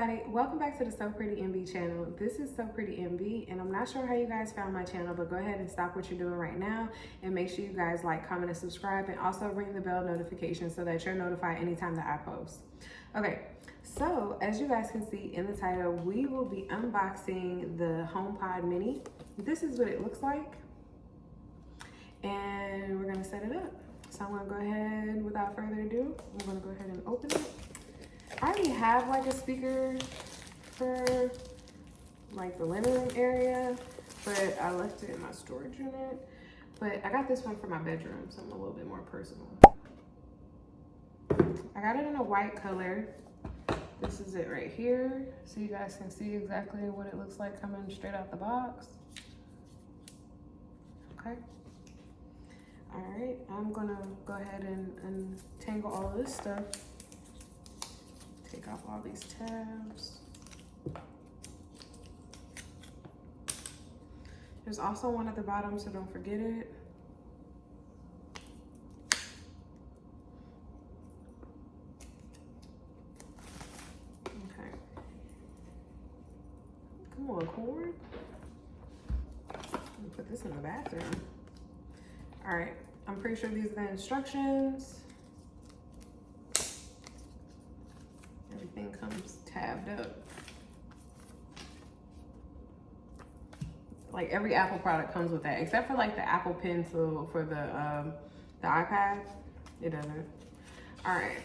everybody, welcome back to the So Pretty MB channel. This is So Pretty MB, and I'm not sure how you guys found my channel, but go ahead and stop what you're doing right now and make sure you guys like, comment, and subscribe, and also ring the bell notification so that you're notified anytime that I post. Okay, so as you guys can see in the title, we will be unboxing the HomePod Mini. This is what it looks like, and we're gonna set it up. So I'm gonna go ahead, without further ado, I'm gonna go ahead and open it. I already have like a speaker for like the living room area, but I left it in my storage unit. But I got this one for my bedroom, something a little bit more personal. I got it in a white color. This is it right here. So you guys can see exactly what it looks like coming straight out the box. Okay. All right, I'm gonna go ahead and untangle all of this stuff. Take off all these tabs. There's also one at the bottom, so don't forget it. Okay. Come on, cord. Let me put this in the bathroom. All right, I'm pretty sure these are the instructions. Everything comes tabbed up. Like every Apple product comes with that, except for like the Apple Pencil for the iPad. It doesn't. All right.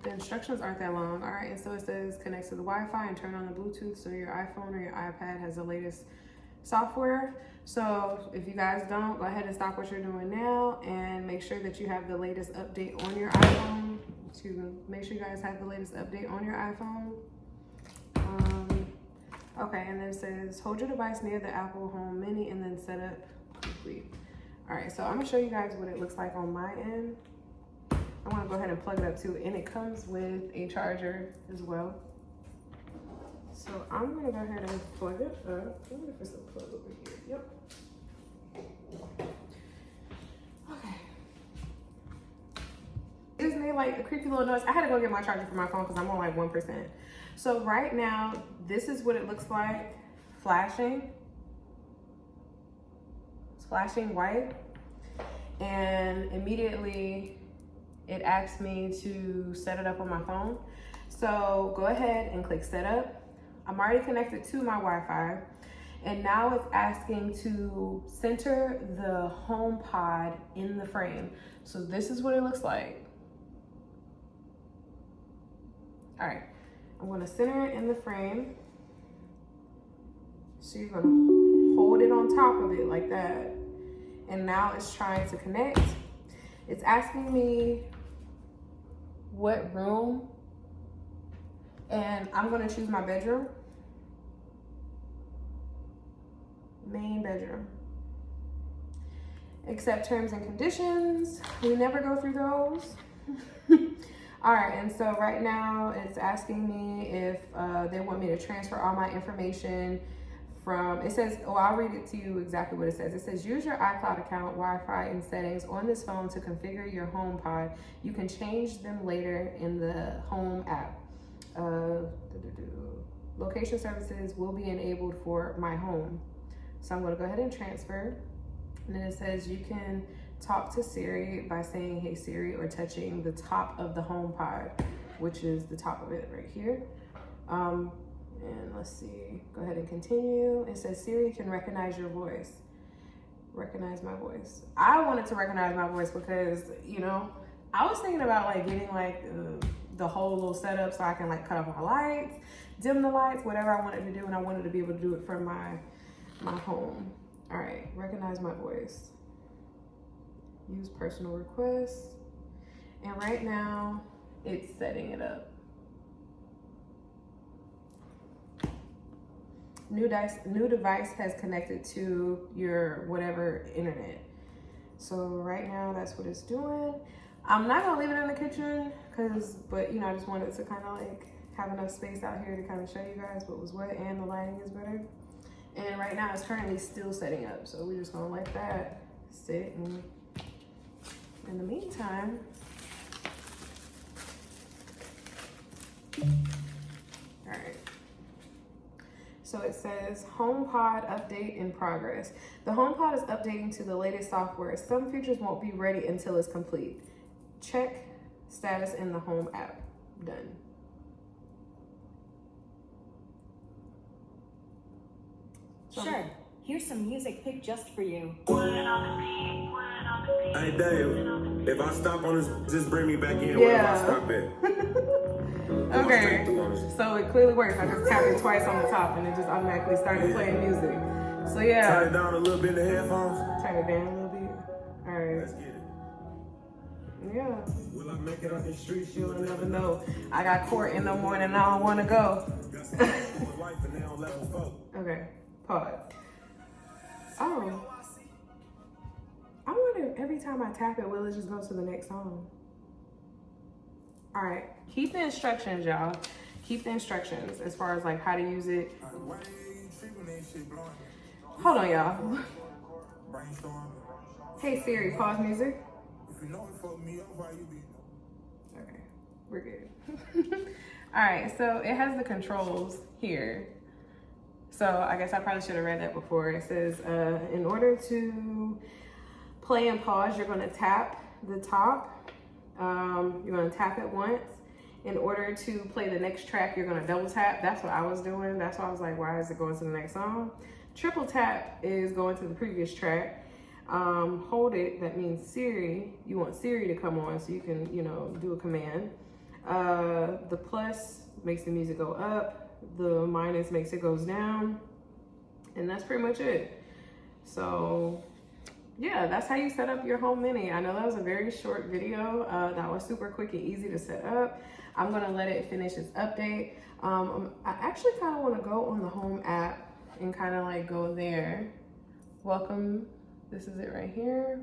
The instructions aren't that long. All right, and so it says connect to the Wi-Fi and turn on the Bluetooth so your iPhone or your iPad has the latest software. So if you guys don't, go ahead and stop what you're doing now and make sure that you have the latest update on your iPhone. Excuse me, make sure you guys have the latest update on your iPhone. Okay, and then it says hold your device near the Apple Home Mini and then set up complete. All right, so I'm gonna show you guys what it looks like on my end. I wanna go ahead and plug it up too, and it comes with a charger as well. So I'm gonna go ahead and plug it up. I wonder if there's a plug over here. Yep. Okay. It just made like a creepy little noise. I had to go get my charger for my phone because I'm on like 1%. So right now, this is what it looks like flashing. It's flashing white. And immediately it asks me to set it up on my phone. So go ahead and click setup. I'm already connected to my Wi-Fi, and now it's asking to center the HomePod in the frame. So this is what it looks like. All right, I'm gonna center it in the frame. So you're gonna hold it on top of it like that. And now it's trying to connect. It's asking me what room, and I'm gonna choose my bedroom. Main bedroom. Accept terms and conditions. We never go through those. All right, and so right now it's asking me if they want me to transfer all my information from, it says, oh, I'll read it to you exactly what it says. It says, use your iCloud account, Wi-Fi, and settings on this phone to configure your HomePod. You can change them later in the Home app. Location services will be enabled for my home. So I'm gonna go ahead and transfer. And then it says you can talk to Siri by saying, hey Siri, or touching the top of the HomePod, which is the top of it right here. And let's see, go ahead and continue. It says Siri can recognize your voice. Recognize my voice. I wanted to recognize my voice because, you know, I was thinking about like getting like the whole little setup so I can like cut off my lights, dim the lights, whatever I wanted to do, and I wanted to be able to do it from my home. All right, recognize my voice. Use personal requests. And right now, it's setting it up. New device has connected to your whatever internet. So right now, that's what it's doing. I'm not gonna leave it in the kitchen, but you know, I just wanted to kind of like have enough space out here to kind of show you guys what was what, and the lighting is better. And right now it's currently still setting up. So we're just gonna let that sit, and in the meantime, So it says HomePod update in progress. The HomePod is updating to the latest software. Some features won't be ready until it's complete. Check status in the Home app. Done. Sure. Here's some music picked just for you. Hey Dave, if I stop on this, just bring me back in wherever I stop at. Okay, so it clearly works. I just tapped it twice on the top and it just automatically started playing music. So yeah. Turn it down a little bit in the headphones. Turn it down a little bit. All right. Let's get it. Yeah. Will I make it out the streets? You'll never know. I got court in the morning and I don't want to go. Okay, pause. Oh. I wonder if every time I tap it, will it just go to the next song? All right, keep the instructions, y'all. Keep the instructions as far as like how to use it. Hold on, y'all. Hey Siri, pause music. Okay, we're good. All right, so it has the controls here. So I guess I probably should have read that before. It says, in order to play and pause, you're gonna tap the top. You're gonna tap it once. In order to play the next track, you're gonna double tap. That's what I was doing. That's why I was like, why is it going to the next song? Triple tap is going to the previous track. Hold it, that means Siri. You want Siri to come on so you can, do a command. The plus makes the music go up. The minus makes it goes down. And that's pretty much it. So yeah, that's how you set up your home mini. I know that was a very short video. That was super quick and easy to set up. I'm gonna let it finish its update. I actually kind of want to go on the Home app and kind of like go there. Welcome. This is it right here.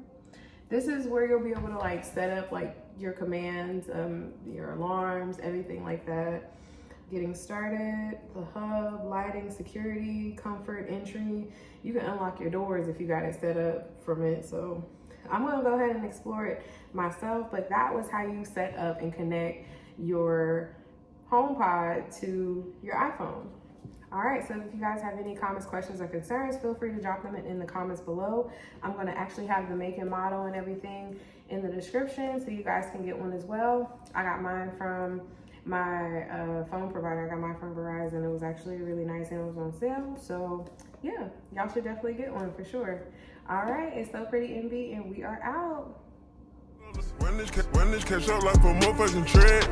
This is where you'll be able to like set up like your commands, your alarms, everything like that. Getting started, the hub, lighting, security, comfort, entry. You can unlock your doors if you got it set up from it. So I'm gonna go ahead and explore it myself, but that was how you set up and connect your HomePod to your iPhone. All right, so if you guys have any comments, questions, or concerns, feel free to drop them in the comments below. I'm gonna actually have the make and model and everything in the description so you guys can get one as well. I got mine from my phone provider. I got mine from Verizon. It was actually really nice and it was on sale. So yeah, y'all should definitely get one for sure. All right, it's So Pretty MB and we are out. When this catch up like a motherfucking tread.